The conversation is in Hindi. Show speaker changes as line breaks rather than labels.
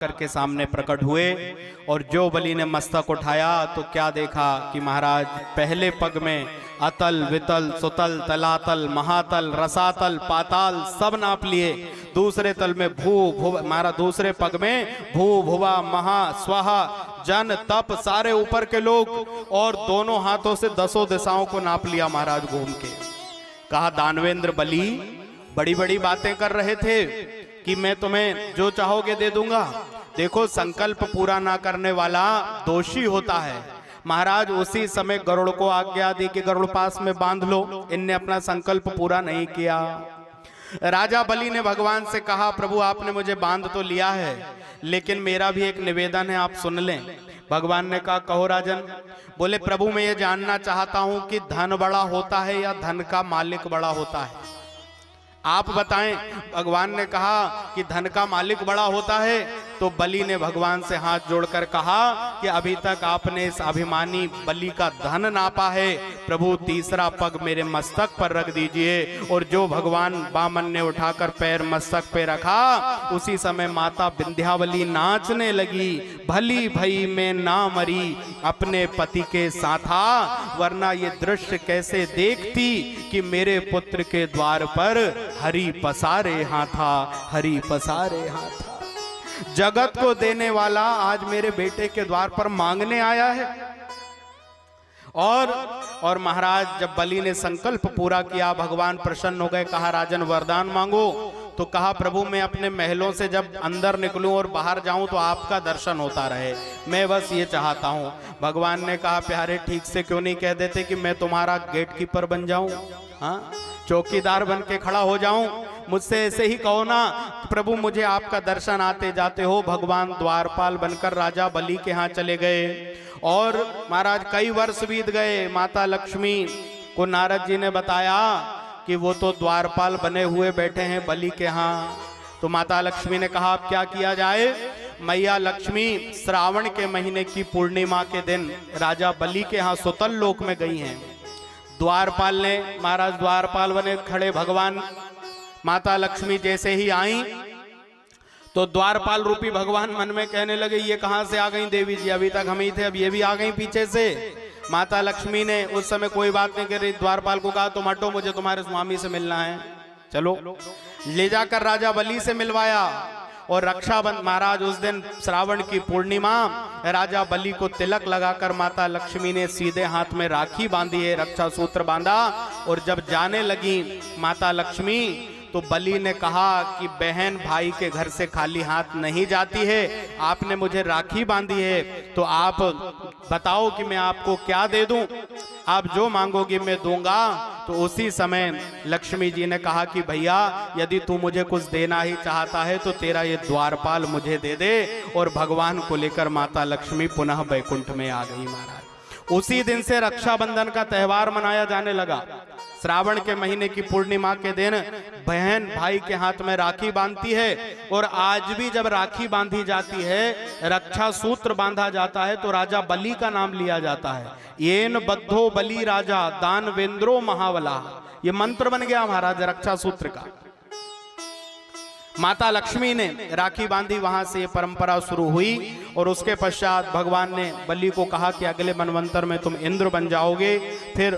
करके सामने प्रकट हुए। और जो बलि ने मस्तक उठाया तो क्या देखा कि महाराज पहले पग में अतल वितल सुतल तलातल महातल रसातल पाताल सब नाप लिए। दूसरे तल में महाराज दूसरे पग में भू भुवा महा स्वाहा जन तप सारे ऊपर के लोग, और दोनों हाथों से 10 दिशाओं को नाप लिया महाराज घूम के। कहा दानवेंद्र बलि बड़ी बड़ी बातें कर रहे थे कि मैं तुम्हें जो चाहोगे दे दूंगा। देखो संकल्प पूरा ना करने वाला दोषी होता है। महाराज उसी समय गरुड़ को आज्ञा दी कि गरुड़ पास में बांध लो, इनने अपना संकल्प पूरा नहीं किया। राजा बलि ने भगवान से कहा प्रभु आपने मुझे बांध तो लिया है, लेकिन मेरा भी एक निवेदन है, आप सुन लें। भगवान ने कहा कहो राजन। बोले प्रभु मैं ये जानना चाहता हूं कि धन बड़ा होता है या धन का मालिक बड़ा होता है, आप बताएं। भगवान ने कहा कि धन का मालिक बड़ा होता है। तो बलि ने भगवान से हाथ जोड़कर कहा कि अभी तक आपने इस अभिमानी बलि का धन नापा है, प्रभु तीसरा पग मेरे मस्तक पर रख दीजिए। और जो भगवान बामन ने उठाकर पैर मस्तक पे रखा, उसी समय माता विंध्यावली नाचने लगी, भली भई मैं ना मरी अपने पति के साथा, वरना ये दृश्य कैसे देखती कि मेरे पुत्र के द्वार पर हरि पसारे हाथा, हरि पसारे हाथा। जगत को देने वाला आज मेरे बेटे के द्वार पर मांगने आया है। और महाराज जब बलि ने संकल्प पूरा किया, भगवान प्रसन्न हो गए। कहा राजन वरदान मांगो। तो कहा प्रभु मैं अपने महलों से जब अंदर निकलूं और बाहर जाऊं तो आपका दर्शन होता रहे, मैं बस ये चाहता हूं। भगवान ने कहा प्यारे ठीक से क्यों नहीं कह देते कि मैं तुम्हारा गेट कीपर बन जाऊं, हाँ चौकीदार बन के खड़ा हो जाऊं। मुझसे ऐसे ही कहो ना प्रभु मुझे आपका दर्शन आते जाते हो। भगवान द्वारपाल बनकर राजा बलि के यहाँ चले गए। और महाराज कई वर्ष बीत गए। माता लक्ष्मी को नारद जी ने बताया कि वो तो द्वारपाल बने हुए बैठे हैं बलि के यहाँ। तो माता लक्ष्मी ने कहा अब क्या किया जाए। मैया लक्ष्मी श्रावण के महीने की पूर्णिमा के दिन राजा बलि के यहाँ सुतल लोक में गई हैं। द्वारपाल ने महाराज द्वारपाल बने खड़े। भगवान माता लक्ष्मी जैसे ही आई तो द्वारपाल रूपी भगवान मन में कहने लगे ये कहां से आ गई देवी जी, अभी तक हम ही थे, अब ये भी आ गई पीछे से। माता लक्ष्मी ने उस समय कोई बात नहीं कर रही, द्वारपाल को कहा तुम हटो, मुझे तुम्हारे स्वामी से मिलना है, चलो। ले जाकर राजा बलि से मिलवाया। और रक्षाबंधन महाराज उस दिन श्रावण की पूर्णिमा राजा बलि को तिलक लगाकर माता लक्ष्मी ने सीधे हाथ में राखी बांधी है, रक्षा सूत्र बांधा। और जब जाने लगी माता लक्ष्मी तो बलि ने कहा कि बहन भाई के घर से खाली हाथ नहीं जाती है, आपने मुझे राखी बांधी है तो आप बताओ कि मैं आपको क्या दे दूं, आप जो मांगोगे मैं दूंगा। तो उसी समय लक्ष्मी जी ने कहा कि भैया यदि तू मुझे कुछ देना ही चाहता है तो तेरा ये द्वारपाल मुझे दे दे। और भगवान को लेकर माता लक्ष्मी पुनः बैकुंठ में आ गई महाराज। उसी दिन से रक्षाबंधन का त्योहार मनाया जाने लगा। श्रावण के महीने की पूर्णिमा के दिन बहन भाई के हाथ में राखी बांधती है। और आज भी जब राखी बांधी जाती है, रक्षा सूत्र बांधा जाता है तो राजा बलि का नाम लिया जाता है। येन बद्धो बलि राजा दानवेंद्रो महावला, ये मंत्र बन गया महाराज रक्षा सूत्र का। माता लक्ष्मी ने राखी बांधी, वहां से ये परंपरा शुरू हुई। और उसके पश्चात भगवान ने बलि को कहा कि अगले मनवंतर में तुम इंद्र बन जाओगे। फिर